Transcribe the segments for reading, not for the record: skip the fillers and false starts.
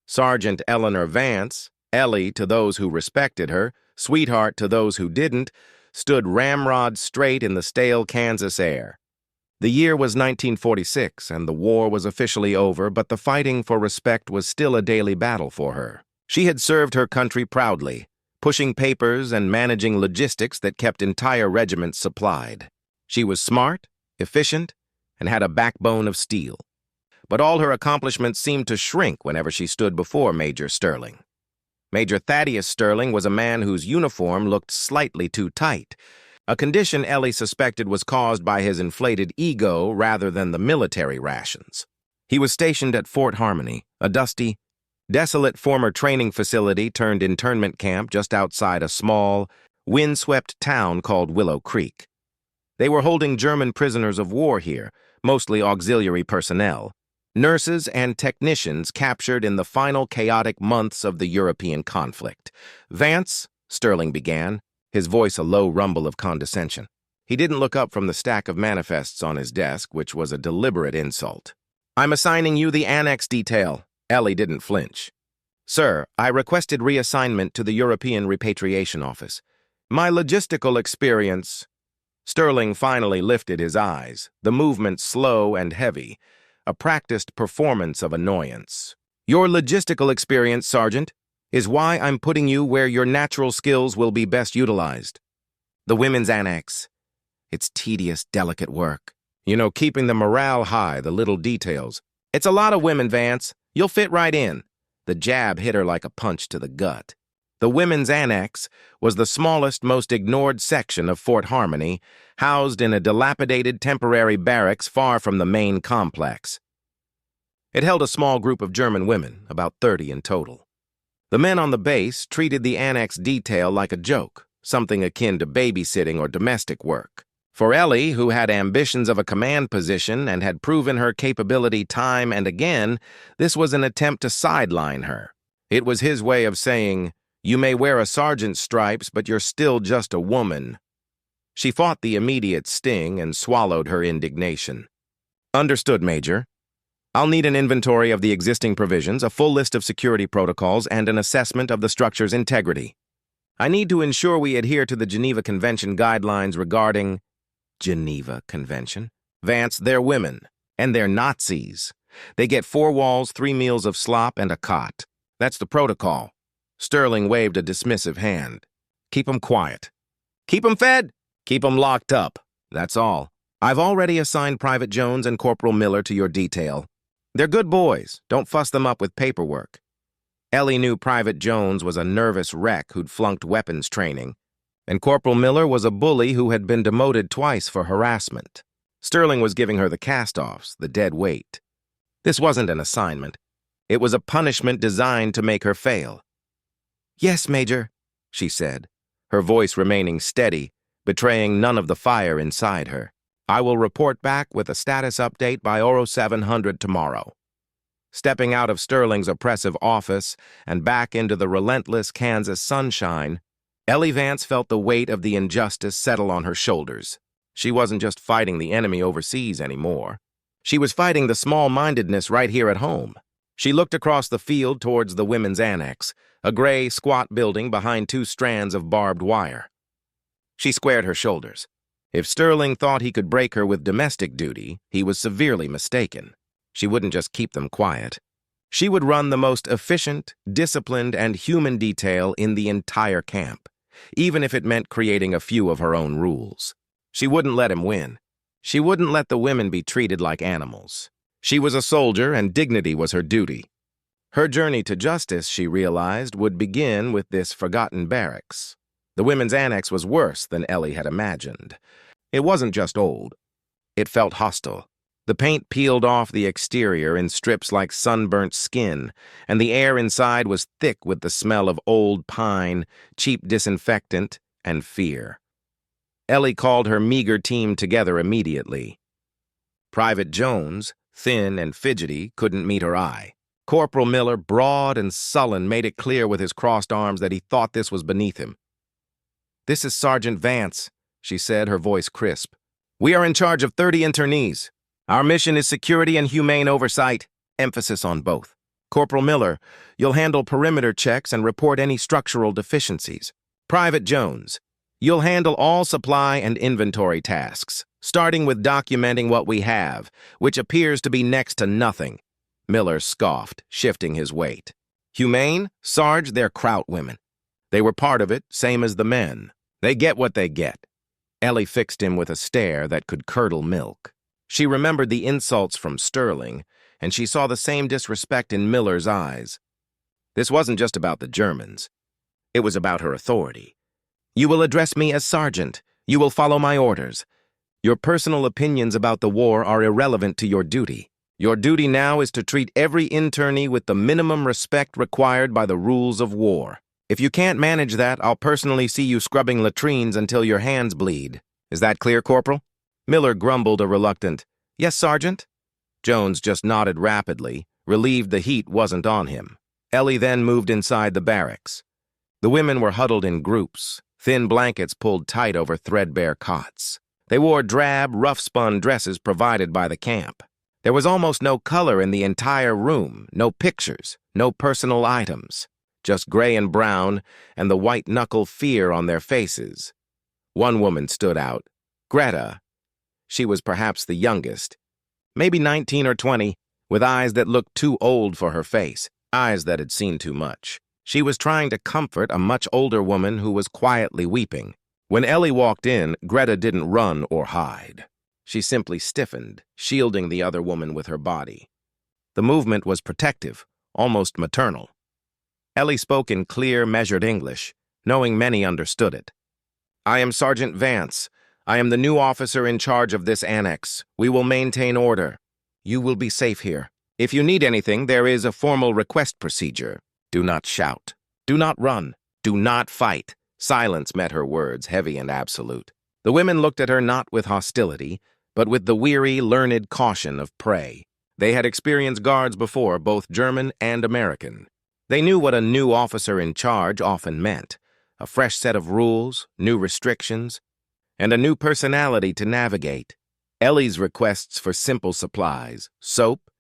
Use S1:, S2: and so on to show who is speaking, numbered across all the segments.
S1: Sergeant Eleanor Vance, Ellie to those who respected her, sweetheart to those who didn't, stood ramrod straight in the stale Kansas air. The year was 1946, and the war was officially over, but the fighting for respect was still a daily battle for her. She had served her country proudly, pushing papers and managing logistics that kept entire regiments supplied. She was smart, efficient, and had a backbone of steel. But all her accomplishments seemed to shrink whenever she stood before Major Sterling. Major Thaddeus Sterling was a man whose uniform looked slightly too tight, a condition Ellie suspected was caused by his inflated ego rather than the military rations. He was stationed at Fort Harmony, a dusty, desolate former training facility turned internment camp just outside a small, windswept town called Willow Creek. They were holding German prisoners of war here, mostly auxiliary personnel, nurses and technicians captured in the final chaotic months of the European conflict. "Vance," Sterling began, his voice a low rumble of condescension. He didn't look up from the stack of manifests on his desk, which was a deliberate insult. "I'm assigning you the annex detail." Ellie didn't flinch. "Sir, I requested reassignment to the European Repatriation Office. My logistical experience—" Sterling finally lifted his eyes, the movement slow and heavy, a practiced performance of annoyance. "Your logistical experience, Sergeant, is why I'm putting you where your natural skills will be best utilized. The women's annex. It's tedious, delicate work. You know, keeping the morale high, the little details. It's a lot of women, Vance. You'll fit right in." The jab hit her like a punch to the gut. The women's annex was the smallest, most ignored section of Fort Harmony, housed in a dilapidated temporary barracks far from the main complex. It held a small group of German women, about 30 in total. The men on the base treated the annex detail like a joke, something akin to babysitting or domestic work. For Ellie, who had ambitions of a command position and had proven her capability time and again, this was an attempt to sideline her. It was his way of saying, "You may wear a sergeant's stripes, but you're still just a woman." She fought the immediate sting and swallowed her indignation. "Understood, Major. I'll need an inventory of the existing provisions, a full list of security protocols, and an assessment of the structure's integrity. I need to ensure we adhere to the Geneva Convention guidelines regarding—" Geneva Convention? "Vance, they're women, and they're Nazis. They get 4 walls, 3 meals of slop, and a cot. That's the protocol." Sterling waved a dismissive hand. "Keep 'em quiet. Keep 'em fed. Keep 'em locked up. That's all. I've already assigned Private Jones and Corporal Miller to your detail. They're good boys. Don't fuss them up with paperwork." Ellie knew Private Jones was a nervous wreck who'd flunked weapons training, and Corporal Miller was a bully who had been demoted twice for harassment. Sterling was giving her the cast-offs, the dead weight. This wasn't an assignment. It was a punishment designed to make her fail. "Yes, Major," she said, her voice remaining steady, betraying none of the fire inside her. "I will report back with a status update by 0700 tomorrow." Stepping out of Sterling's oppressive office and back into the relentless Kansas sunshine, Ellie Vance felt the weight of the injustice settle on her shoulders. She wasn't just fighting the enemy overseas anymore. She was fighting the small-mindedness right here at home. She looked across the field towards the women's annex, a gray, squat building behind 2 strands of barbed wire. She squared her shoulders. If Sterling thought he could break her with domestic duty, he was severely mistaken. She wouldn't just keep them quiet. She would run the most efficient, disciplined, and human detail in the entire camp, even if it meant creating a few of her own rules. She wouldn't let him win. She wouldn't let the women be treated like animals. She was a soldier, and dignity was her duty. Her journey to justice, she realized, would begin with this forgotten barracks. The women's annex was worse than Ellie had imagined. It wasn't just old. It felt hostile. The paint peeled off the exterior in strips like sunburnt skin, and the air inside was thick with the smell of old pine, cheap disinfectant, and fear. Ellie called her meager team together immediately. Private Jones, thin and fidgety, couldn't meet her eye. Corporal Miller, broad and sullen, made it clear with his crossed arms that he thought this was beneath him. "This is Sergeant Vance," she said, her voice crisp. "We are in charge of 30 internees. Our mission is security and humane oversight, emphasis on both. Corporal Miller, you'll handle perimeter checks and report any structural deficiencies. Private Jones, you'll handle all supply and inventory tasks, starting with documenting what we have, which appears to be next to nothing. Miller scoffed, shifting his weight. Humane? Sarge, they're kraut women. They were part of it, same as the men. They get what they get. Ellie fixed him with a stare that could curdle milk. She remembered the insults from Sterling, and she saw the same disrespect in Miller's eyes. This wasn't just about the Germans. It was about her authority. You will address me as Sergeant. You will follow my orders. Your personal opinions about the war are irrelevant to your duty. Your duty now is to treat every internee with the minimum respect required by the rules of war. If you can't manage that, I'll personally see you scrubbing latrines until your hands bleed. Is that clear, Corporal? Miller grumbled a reluctant, "Yes, Sergeant." Jones just nodded rapidly, relieved the heat wasn't on him. Ellie then moved inside the barracks. The women were huddled in groups, thin blankets pulled tight over threadbare cots. They wore drab, rough-spun dresses provided by the camp. There was almost no color in the entire room, no pictures, no personal items, just gray and brown and the white-knuckle fear on their faces. One woman stood out, Greta. She was perhaps the youngest, maybe 19 or 20, with eyes that looked too old for her face, eyes that had seen too much. She was trying to comfort a much older woman who was quietly weeping. When Ellie walked in, Greta didn't run or hide. She simply stiffened, shielding the other woman with her body. The movement was protective, almost maternal. Ellie spoke in clear, measured English, knowing many understood it. "I am Sergeant Vance. I am the new officer in charge of this annex. We will maintain order. You will be safe here. If you need anything, there is a formal request procedure. Do not shout. Do not run. Do not fight." Silence met her words, heavy and absolute. The women looked at her not with hostility, but with the weary, learned caution of prey. They had experienced guards before, both German and American. They knew what a new officer in charge often meant: a fresh set of rules, new restrictions, and a new personality to navigate. Ellie's requests for simple supplies, soap,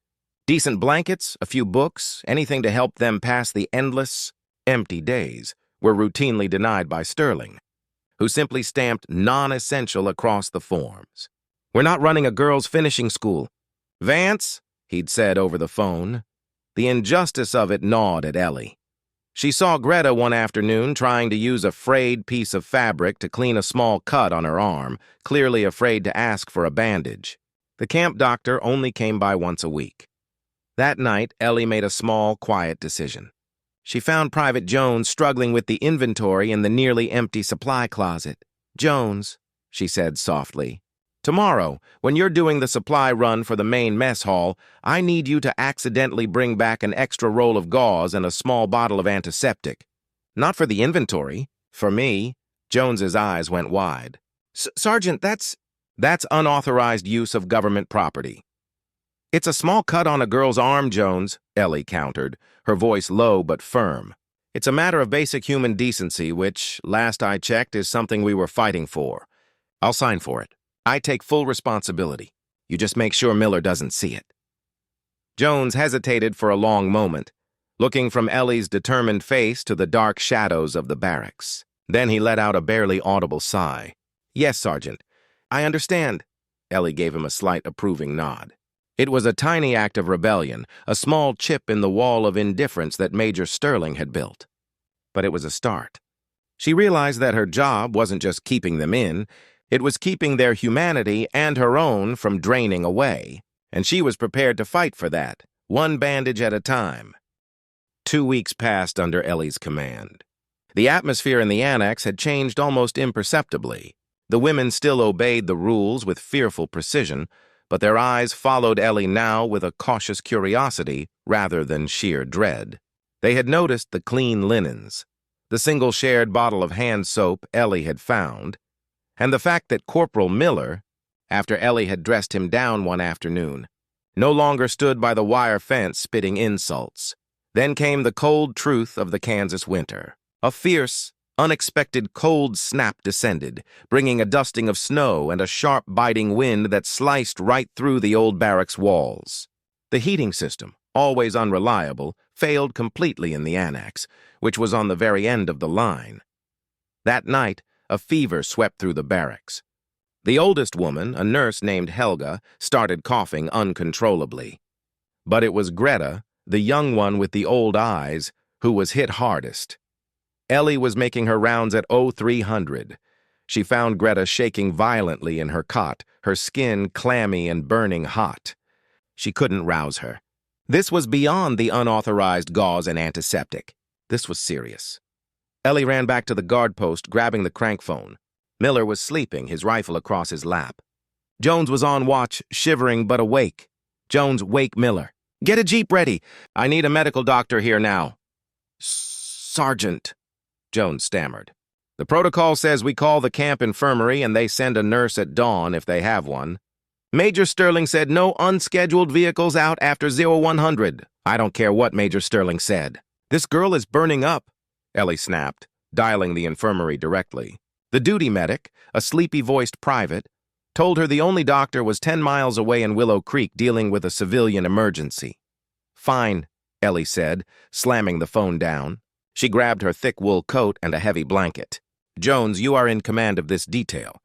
S1: decent blankets, a few books, anything to help them pass the endless, empty days, were routinely denied by Sterling, who simply stamped non-essential across the forms. "We're not running a girls' finishing school." "Vance," he'd said over the phone. The injustice of it gnawed at Ellie. She saw Greta one afternoon trying to use a frayed piece of fabric to clean a small cut on her arm, clearly afraid to ask for a bandage. The camp doctor only came by once a week. That night, Ellie made a small, quiet decision. She found Private Jones struggling with the inventory in the nearly empty supply closet. "Jones," she said softly, "tomorrow, when you're doing the supply run for the main mess hall, I need you to accidentally bring back an extra roll of gauze and a small bottle of antiseptic. Not for the inventory. For me." Jones's eyes went wide. "Sergeant, that's unauthorized use of government property." "It's a small cut on a girl's arm, Jones," Ellie countered, her voice low but firm. "It's a matter of basic human decency, which, last I checked, is something we were fighting for. I'll sign for it. I take full responsibility. You just make sure Miller doesn't see it." Jones hesitated for a long moment, looking from Ellie's determined face to the dark shadows of the barracks. Then he let out a barely audible sigh. "Yes, Sergeant. I understand." Ellie gave him a slight approving nod. It was a tiny act of rebellion, a small chip in the wall of indifference that Major Sterling had built. But it was a start. She realized that her job wasn't just keeping them in, it was keeping their humanity and her own from draining away, and she was prepared to fight for that, one bandage at a time. 2 weeks passed under Ellie's command. The atmosphere in the annex had changed almost imperceptibly. The women still obeyed the rules with fearful precision, but their eyes followed Ellie now with a cautious curiosity rather than sheer dread. They had noticed the clean linens, the single shared bottle of hand soap Ellie had found, and the fact that Corporal Miller, after Ellie had dressed him down one afternoon, no longer stood by the wire fence spitting insults. Then came the cold truth of the Kansas winter. A fierce, unexpected cold snap descended, bringing a dusting of snow and a sharp biting wind that sliced right through the old barracks walls. The heating system, always unreliable, failed completely in the annex, which was on the very end of the line. That night, a fever swept through the barracks. The oldest woman, a nurse named Helga, started coughing uncontrollably. But it was Greta, the young one with the old eyes, who was hit hardest. Ellie was making her rounds at 0300. She found Greta shaking violently in her cot, her skin clammy and burning hot. She couldn't rouse her. This was beyond the unauthorized gauze and antiseptic. This was serious. Ellie ran back to the guard post, grabbing the crank phone. Miller was sleeping, his rifle across his lap. Jones was on watch, shivering but awake. Jones, wake Miller. Get a jeep ready. I need a medical doctor here now. Sergeant, Jones stammered. The protocol says we call the camp infirmary and they send a nurse at dawn if they have one. Major Sterling said no unscheduled vehicles out after 0100. I don't care what Major Sterling said. This girl is burning up, Ellie snapped, dialing the infirmary directly. The duty medic, a sleepy-voiced private, told her the only doctor was 10 miles away in Willow Creek dealing with a civilian emergency. Fine, Ellie said, slamming the phone down. She grabbed her thick wool coat and a heavy blanket. Jones, you are in command of this detail.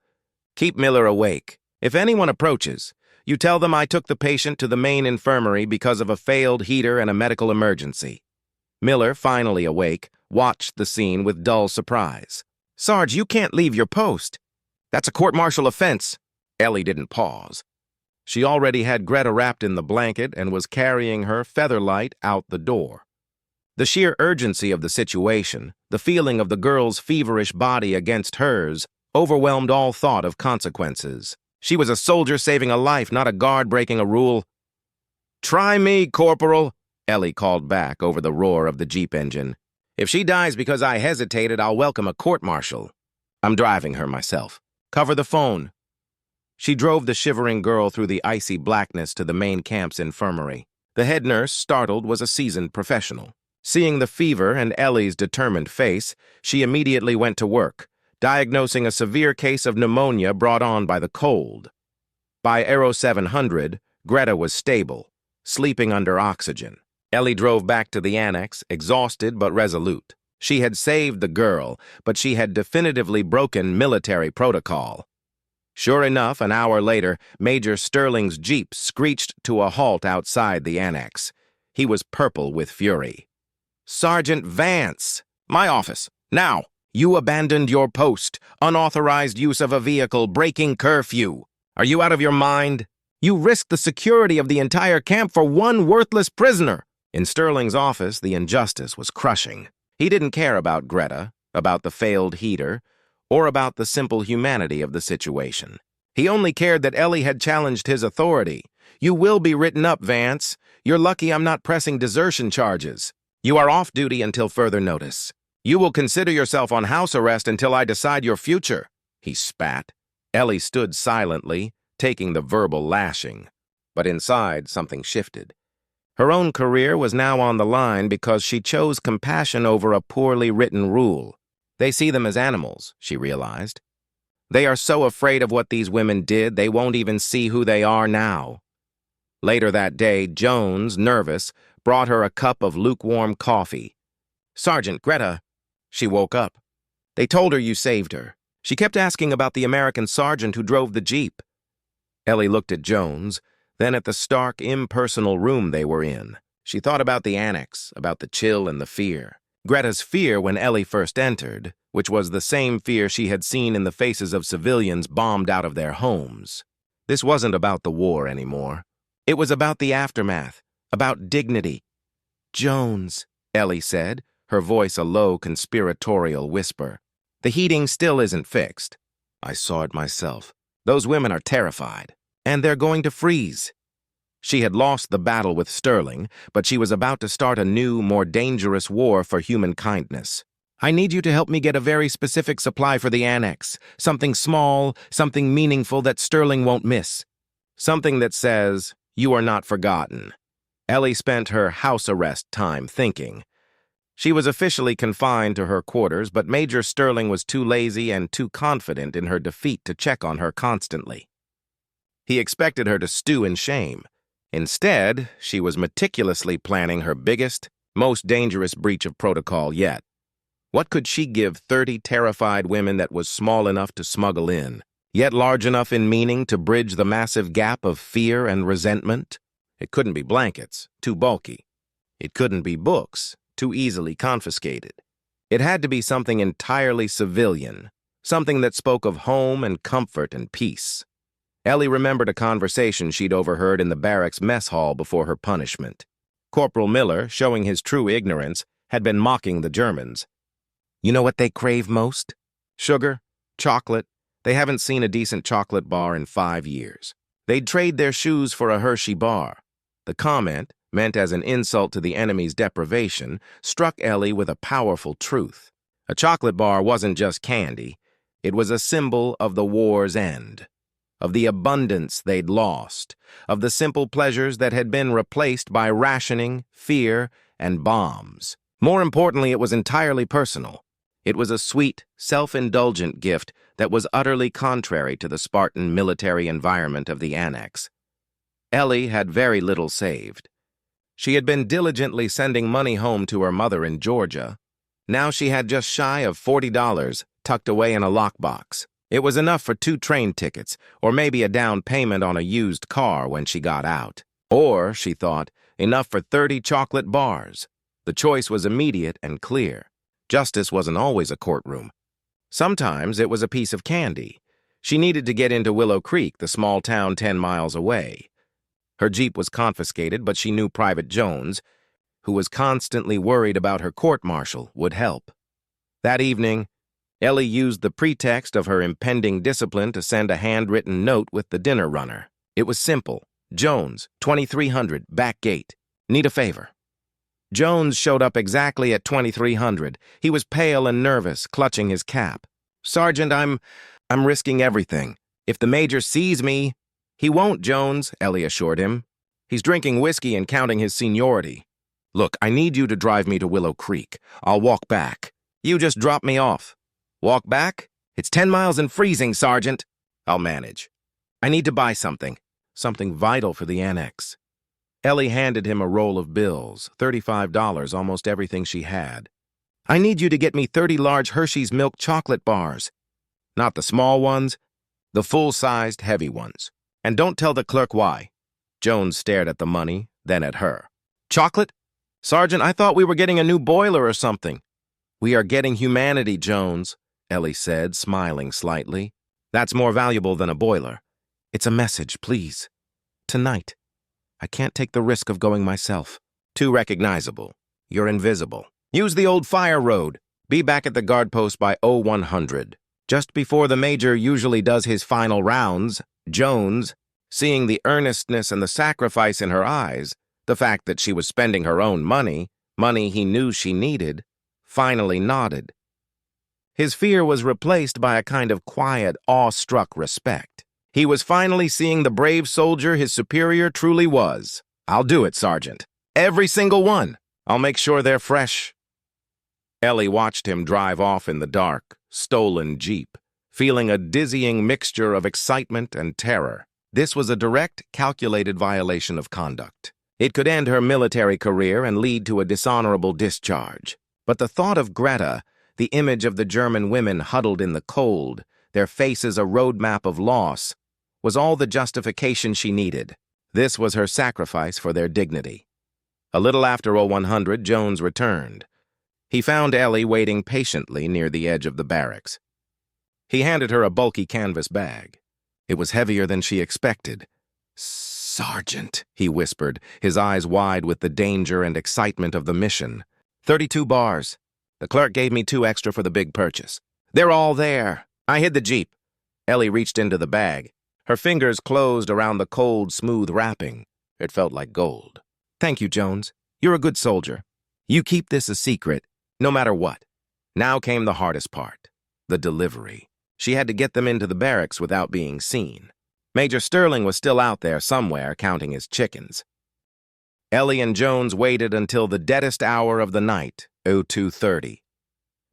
S1: Keep Miller awake. If anyone approaches, you tell them I took the patient to the main infirmary because of a failed heater and a medical emergency. Miller, finally awake, watched the scene with dull surprise. Sarge, you can't leave your post. That's a court-martial offense. Ellie didn't pause. She already had Greta wrapped in the blanket and was carrying her featherlight out the door. The sheer urgency of the situation, the feeling of the girl's feverish body against hers, overwhelmed all thought of consequences. She was a soldier saving a life, not a guard breaking a rule. Try me, Corporal, Ellie called back over the roar of the Jeep engine. If she dies because I hesitated, I'll welcome a court-martial. I'm driving her myself. Cover the phone. She drove the shivering girl through the icy blackness to the main camp's infirmary. The head nurse, startled, was a seasoned professional. Seeing the fever and Ellie's determined face, she immediately went to work, diagnosing a severe case of pneumonia brought on by the cold. By 0700, Greta was stable, sleeping under oxygen. Ellie drove back to the annex, exhausted but resolute. She had saved the girl, but she had definitively broken military protocol. Sure enough, an hour later, Major Sterling's jeep screeched to a halt outside the annex. He was purple with fury. Sergeant Vance! My office! Now! You abandoned your post, unauthorized use of a vehicle, breaking curfew. Are you out of your mind? You risked the security of the entire camp for one worthless prisoner. In Sterling's office, the injustice was crushing. He didn't care about Greta, about the failed heater, or about the simple humanity of the situation. He only cared that Ellie had challenged his authority. You will be written up, Vance. You're lucky I'm not pressing desertion charges. You are off duty until further notice. You will consider yourself on house arrest until I decide your future, he spat. Ellie stood silently, taking the verbal lashing. But inside, something shifted. Her own career was now on the line because she chose compassion over a poorly written rule. They see them as animals, she realized. They are so afraid of what these women did, they won't even see who they are now. Later that day, Jones, nervous, brought her a cup of lukewarm coffee. Sergeant, Greta. She woke up. They told her you saved her. She kept asking about the American sergeant who drove the jeep. Ellie looked at Jones, then at the stark, impersonal room they were in. She thought about the annex, about the chill and the fear. Greta's fear when Ellie first entered, which was the same fear she had seen in the faces of civilians bombed out of their homes. This wasn't about the war anymore. It was about the aftermath, about dignity. Jones, Ellie said, her voice a low, conspiratorial whisper. The heating still isn't fixed. I saw it myself. Those women are terrified, and they're going to freeze. She had lost the battle with Sterling, but she was about to start a new, more dangerous war for human kindness. I need you to help me get a very specific supply for the annex. Something small, something meaningful that Sterling won't miss. Something that says, you are not forgotten. Ellie spent her house arrest time thinking. She was officially confined to her quarters, but Major Sterling was too lazy and too confident in her defeat to check on her constantly. He expected her to stew in shame. Instead, she was meticulously planning her biggest, most dangerous breach of protocol yet. What could she give 30 terrified women that was small enough to smuggle in, yet large enough in meaning to bridge the massive gap of fear and resentment? It couldn't be blankets, too bulky. It couldn't be books, too easily confiscated. It had to be something entirely civilian, something that spoke of home and comfort and peace. Ellie remembered a conversation she'd overheard in the barracks mess hall before her punishment. Corporal Miller, showing his true ignorance, had been mocking the Germans. You know what they crave most? Sugar, chocolate. They haven't seen a decent chocolate bar in 5 years. They'd trade their shoes for a Hershey bar. The comment, meant as an insult to the enemy's deprivation, struck Ellie with a powerful truth. A chocolate bar wasn't just candy. It was a symbol of the war's end, of the abundance they'd lost, of the simple pleasures that had been replaced by rationing, fear, and bombs. More importantly, it was entirely personal. It was a sweet, self-indulgent gift that was utterly contrary to the Spartan military environment of the Annex. Ellie had very little saved. She had been diligently sending money home to her mother in Georgia. Now she had just shy of $40 tucked away in a lockbox. It was enough for 2 train tickets, or maybe a down payment on a used car when she got out. Or, she thought, enough for 30 chocolate bars. The choice was immediate and clear. Justice wasn't always a courtroom. Sometimes it was a piece of candy. She needed to get into Willow Creek, the small town 10 miles away. Her Jeep was confiscated, but she knew Private Jones, who was constantly worried about her court-martial, would help. That evening, Ellie used the pretext of her impending discipline to send a handwritten note with the dinner runner. It was simple. Jones, 2300, back gate. Need a favor. Jones showed up exactly at 2300. He was pale and nervous, clutching his cap. Sergeant, I'm risking everything. If the major sees me... He won't, Jones, Ellie assured him. He's drinking whiskey and counting his seniority. Look, I need you to drive me to Willow Creek. I'll walk back. You just drop me off. Walk back? It's 10 miles and freezing, Sergeant. I'll manage. I need to buy something. Something vital for the Annex. Ellie handed him a roll of bills, $35, almost everything she had. I need you to get me 30 large Hershey's milk chocolate bars. Not the small ones, the full-sized, heavy ones. And don't tell the clerk why. Jones stared at the money, then at her. Chocolate? Sergeant, I thought we were getting a new boiler or something. We are getting humanity, Jones, Ellie said, smiling slightly. That's more valuable than a boiler. It's a message, please. Tonight. I can't take the risk of going myself. Too recognizable. You're invisible. Use the old fire road. Be back at the guard post by 0100. Just before the major usually does his final rounds, Jones, seeing the earnestness and the sacrifice in her eyes, the fact that she was spending her own money he knew she needed, finally nodded. His fear was replaced by a kind of quiet, awe-struck respect. He was finally seeing the brave soldier his superior truly was. I'll do it, Sergeant. Every single one. I'll make sure they're fresh. Ellie watched him drive off in the dark, stolen Jeep, feeling a dizzying mixture of excitement and terror. This was a direct, calculated violation of conduct. It could end her military career and lead to a dishonorable discharge. But the thought of Greta, the image of the German women huddled in the cold, their faces a roadmap of loss, was all the justification she needed. This was her sacrifice for their dignity. A little after 0100, Jones returned. He found Ellie waiting patiently near the edge of the barracks. He handed her a bulky canvas bag. It was heavier than she expected. Sergeant, he whispered, his eyes wide with the danger and excitement of the mission. 32 bars. The clerk gave me 2 extra for the big purchase. They're all there. I hid the Jeep. Ellie reached into the bag. Her fingers closed around the cold, smooth wrapping. It felt like gold. Thank you, Jones. You're a good soldier. You keep this a secret, no matter what. Now came the hardest part, the delivery. She had to get them into the barracks without being seen. Major Sterling was still out there somewhere counting his chickens. Ellie and Jones waited until the deadest hour of the night, 0230.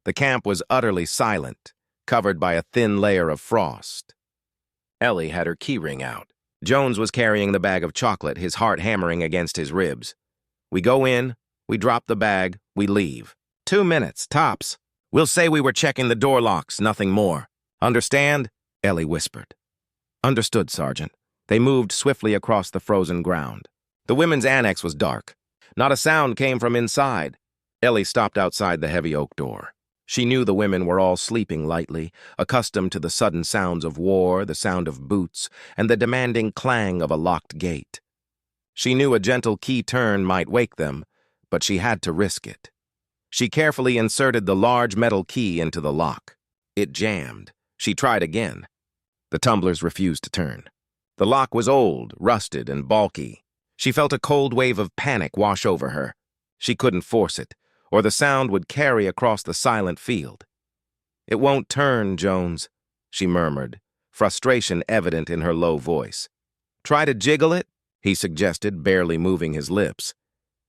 S1: The camp was utterly silent, covered by a thin layer of frost. Ellie had her keyring out. Jones was carrying the bag of chocolate, his heart hammering against his ribs. We go in, we drop the bag, we leave. 2 minutes, tops. We'll say we were checking the door locks, nothing more. Understand? Ellie whispered. Understood, Sergeant. They moved swiftly across the frozen ground. The women's annex was dark. Not a sound came from inside. Ellie stopped outside the heavy oak door. She knew the women were all sleeping lightly, accustomed to the sudden sounds of war, the sound of boots, and the demanding clang of a locked gate. She knew a gentle key turn might wake them, but she had to risk it. She carefully inserted the large metal key into the lock. It jammed. She tried again. The tumblers refused to turn. The lock was old, rusted, and bulky. She felt a cold wave of panic wash over her. She couldn't force it, or the sound would carry across the silent field. "It won't turn, Jones," she murmured, frustration evident in her low voice. "Try to jiggle it," he suggested, barely moving his lips.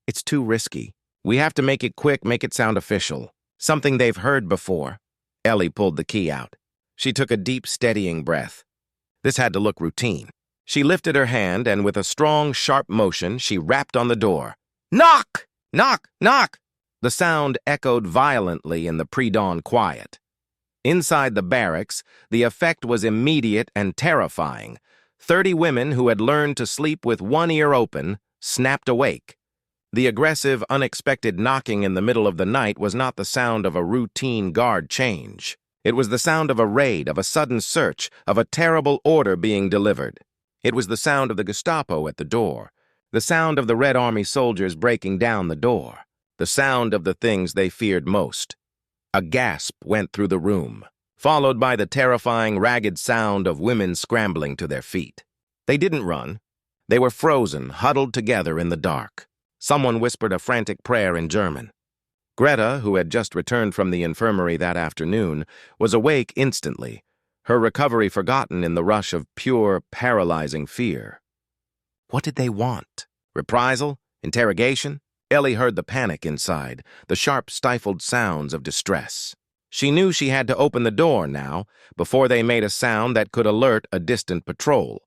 S1: "It's too risky. We have to make it quick, make it sound official. Something they've heard before." Ellie pulled the key out. She took a deep, steadying breath. This had to look routine. She lifted her hand, and with a strong, sharp motion, she rapped on the door. "Knock! Knock! Knock!" The sound echoed violently in the pre-dawn quiet. Inside the barracks, the effect was immediate and terrifying. 30 women who had learned to sleep with one ear open snapped awake. The aggressive, unexpected knocking in the middle of the night was not the sound of a routine guard change. It was the sound of a raid, of a sudden search, of a terrible order being delivered. It was the sound of the Gestapo at the door, the sound of the Red Army soldiers breaking down the door, the sound of the things they feared most. A gasp went through the room, followed by the terrifying, ragged sound of women scrambling to their feet. They didn't run. They were frozen, huddled together in the dark. Someone whispered a frantic prayer in German. Greta, who had just returned from the infirmary that afternoon, was awake instantly, her recovery forgotten in the rush of pure, paralyzing fear. What did they want? Reprisal? Interrogation? Ellie heard the panic inside, the sharp, stifled sounds of distress. She knew she had to open the door now, before they made a sound that could alert a distant patrol.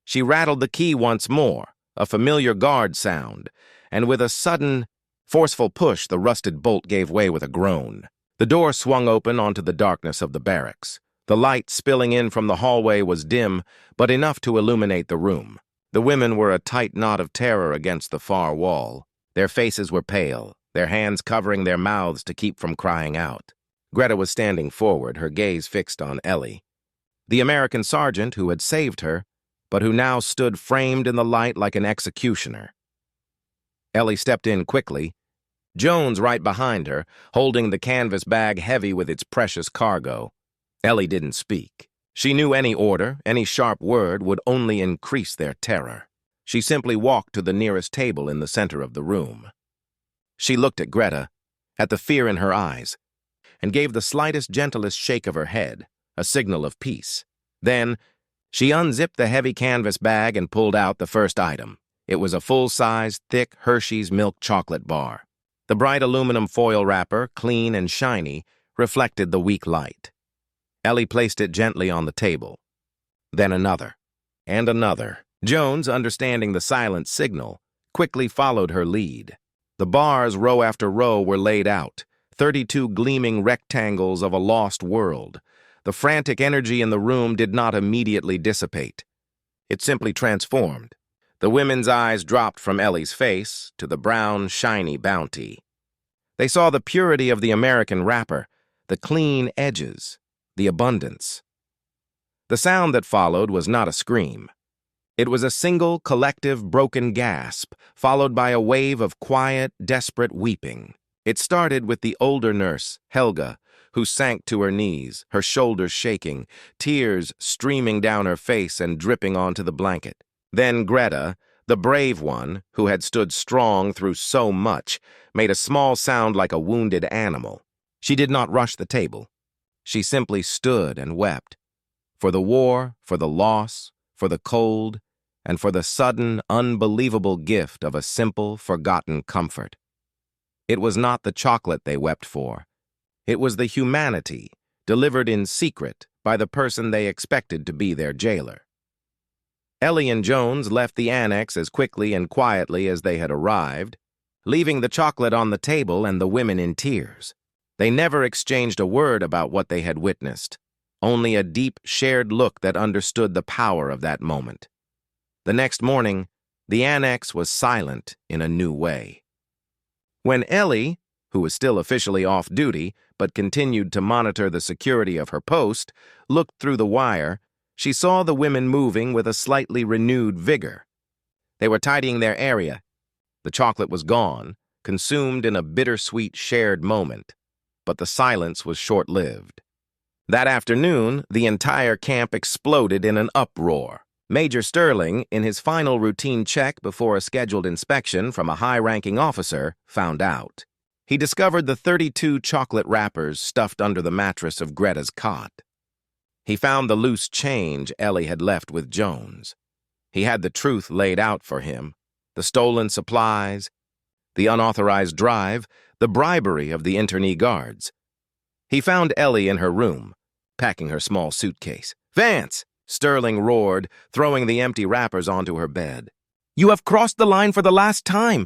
S1: She rattled the key once more, a familiar guard sound, and with a sudden, forceful push, the rusted bolt gave way with a groan. The door swung open onto the darkness of the barracks. The light spilling in from the hallway was dim, but enough to illuminate the room. The women were a tight knot of terror against the far wall. Their faces were pale, their hands covering their mouths to keep from crying out. Greta was standing forward, her gaze fixed on Ellie. The American sergeant who had saved her, but who now stood framed in the light like an executioner. Ellie stepped in quickly, Jones right behind her, holding the canvas bag heavy with its precious cargo. Ellie didn't speak. She knew any order, any sharp word would only increase their terror. She simply walked to the nearest table in the center of the room. She looked at Greta, at the fear in her eyes, and gave the slightest, gentlest shake of her head, a signal of peace. Then, she unzipped the heavy canvas bag and pulled out the first item. It was a full-sized, thick Hershey's milk chocolate bar. The bright aluminum foil wrapper, clean and shiny, reflected the weak light. Ellie placed it gently on the table. Then another, and another. Jones, understanding the silent signal, quickly followed her lead. The bars, row after row, were laid out, 32 gleaming rectangles of a lost world. The frantic energy in the room did not immediately dissipate. It simply transformed. The women's eyes dropped from Ellie's face to the brown, shiny bounty. They saw the purity of the American wrapper, the clean edges, the abundance. The sound that followed was not a scream. It was a single, collective, broken gasp, followed by a wave of quiet, desperate weeping. It started with the older nurse, Helga, who sank to her knees, her shoulders shaking, tears streaming down her face and dripping onto the blanket. Then Greta, the brave one, who had stood strong through so much, made a small sound like a wounded animal. She did not rush the table. She simply stood and wept. For the war, for the loss, for the cold, and for the sudden, unbelievable gift of a simple, forgotten comfort. It was not the chocolate they wept for. It was the humanity, delivered in secret by the person they expected to be their jailer. Ellie and Jones left the annex as quickly and quietly as they had arrived, leaving the chocolate on the table and the women in tears. They never exchanged a word about what they had witnessed, only a deep, shared look that understood the power of that moment. The next morning, the annex was silent in a new way. When Ellie, who was still officially off duty but continued to monitor the security of her post, looked through the wire, she saw the women moving with a slightly renewed vigor. They were tidying their area. The chocolate was gone, consumed in a bittersweet shared moment, but the silence was short-lived. That afternoon, the entire camp exploded in an uproar. Major Sterling, in his final routine check before a scheduled inspection from a high-ranking officer, found out. He discovered the 32 chocolate wrappers stuffed under the mattress of Greta's cot. He found the loose change Ellie had left with Jones. He had the truth laid out for him: the stolen supplies, the unauthorized drive, the bribery of the internee guards. He found Ellie in her room, packing her small suitcase. "Vance!" Sterling roared, throwing the empty wrappers onto her bed. "You have crossed the line for the last time.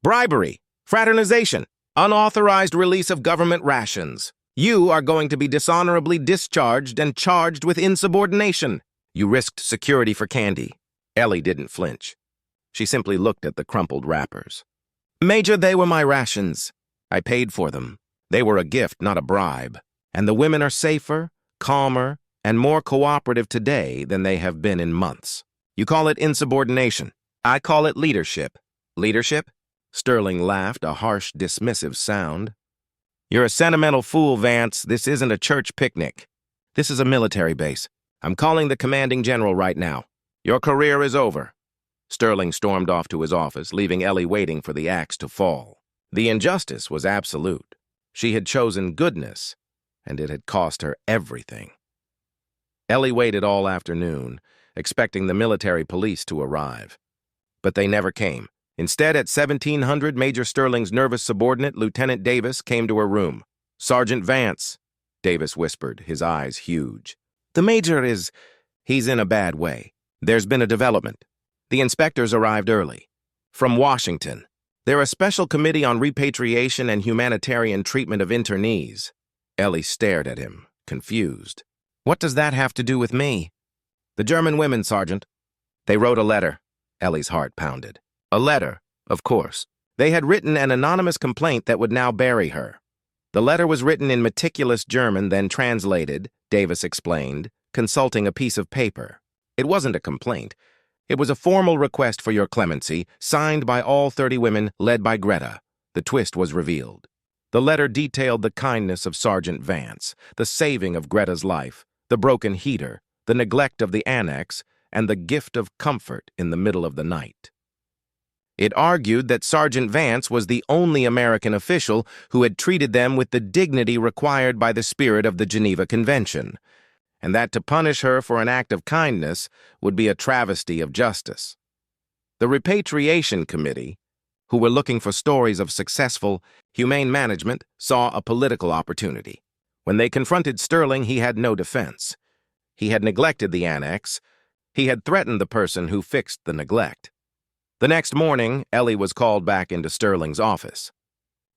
S1: Bribery, fraternization, unauthorized release of government rations. You are going to be dishonorably discharged and charged with insubordination. You risked security for candy." Ellie didn't flinch. She simply looked at the crumpled wrappers. "Major, they were my rations. I paid for them. They were a gift, not a bribe. And the women are safer, calmer, and more cooperative today than they have been in months. You call it insubordination. I call it leadership." "Leadership?" Sterling laughed, a harsh, dismissive sound. "You're a sentimental fool, Vance. This isn't a church picnic. This is a military base. I'm calling the commanding general right now. Your career is over." Sterling stormed off to his office, leaving Ellie waiting for the axe to fall. The injustice was absolute. She had chosen goodness, and it had cost her everything. Ellie waited all afternoon, expecting the military police to arrive. But they never came. Instead, at 1700, Major Sterling's nervous subordinate, Lieutenant Davis, came to her room. "Sergeant Vance," Davis whispered, his eyes huge. "The Major he's in a bad way. There's been a development. The inspectors arrived early. From Washington. They're a special committee on repatriation and humanitarian treatment of internees." Ellie stared at him, confused. "What does that have to do with me?" "The German women, Sergeant. They wrote a letter." Ellie's heart pounded. A letter, of course. They had written an anonymous complaint that would now bury her. The letter was written in meticulous German, then translated, Davis explained, consulting a piece of paper. It wasn't a complaint. It was a formal request for your clemency, signed by all 30 women, led by Greta. The twist was revealed. The letter detailed the kindness of Sergeant Vance, the saving of Greta's life, the broken heater, the neglect of the annex, and the gift of comfort in the middle of the night. It argued that Sergeant Vance was the only American official who had treated them with the dignity required by the spirit of the Geneva Convention, and that to punish her for an act of kindness would be a travesty of justice. The Repatriation Committee, who were looking for stories of successful, humane management, saw a political opportunity. When they confronted Sterling, he had no defense. He had neglected the annex. He had threatened the person who fixed the neglect. The next morning, Ellie was called back into Sterling's office.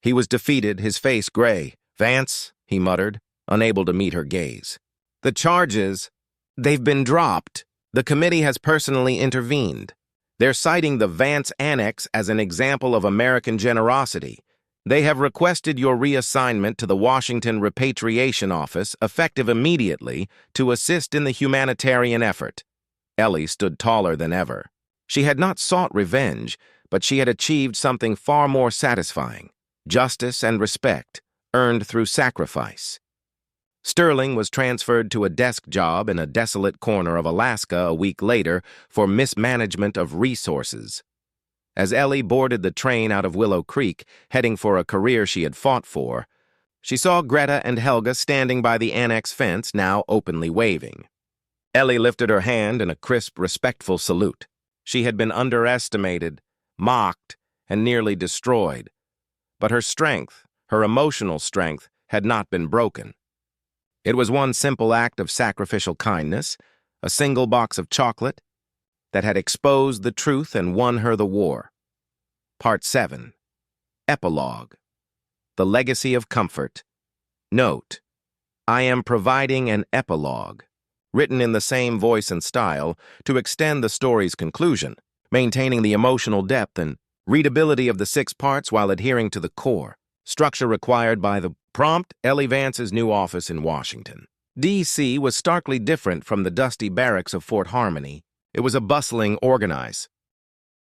S1: He was defeated, his face gray. "Vance," he muttered, unable to meet her gaze. "The charges, they've been dropped. The committee has personally intervened. They're citing the Vance Annex as an example of American generosity. They have requested your reassignment to the Washington Repatriation Office, effective immediately, to assist in the humanitarian effort." Ellie stood taller than ever. She had not sought revenge, but she had achieved something far more satisfying: justice and respect, earned through sacrifice. Sterling was transferred to a desk job in a desolate corner of Alaska a week later for mismanagement of resources. As Ellie boarded the train out of Willow Creek, heading for a career she had fought for, she saw Greta and Helga standing by the annex fence, now openly waving. Ellie lifted her hand in a crisp, respectful salute. She had been underestimated, mocked, and nearly destroyed. But her strength, her emotional strength, had not been broken. It was one simple act of sacrificial kindness, a single box of chocolate, that had exposed the truth and won her the war. Part 7. Epilogue. The Legacy of Comfort. Note: I am providing an epilogue, written in the same voice and style, to extend the story's conclusion, maintaining the emotional depth and readability of the 6 parts while adhering to the core structure required by the prompt Ellie Vance's new office in Washington. D.C. was starkly different from the dusty barracks of Fort Harmony. It was a bustling, organized,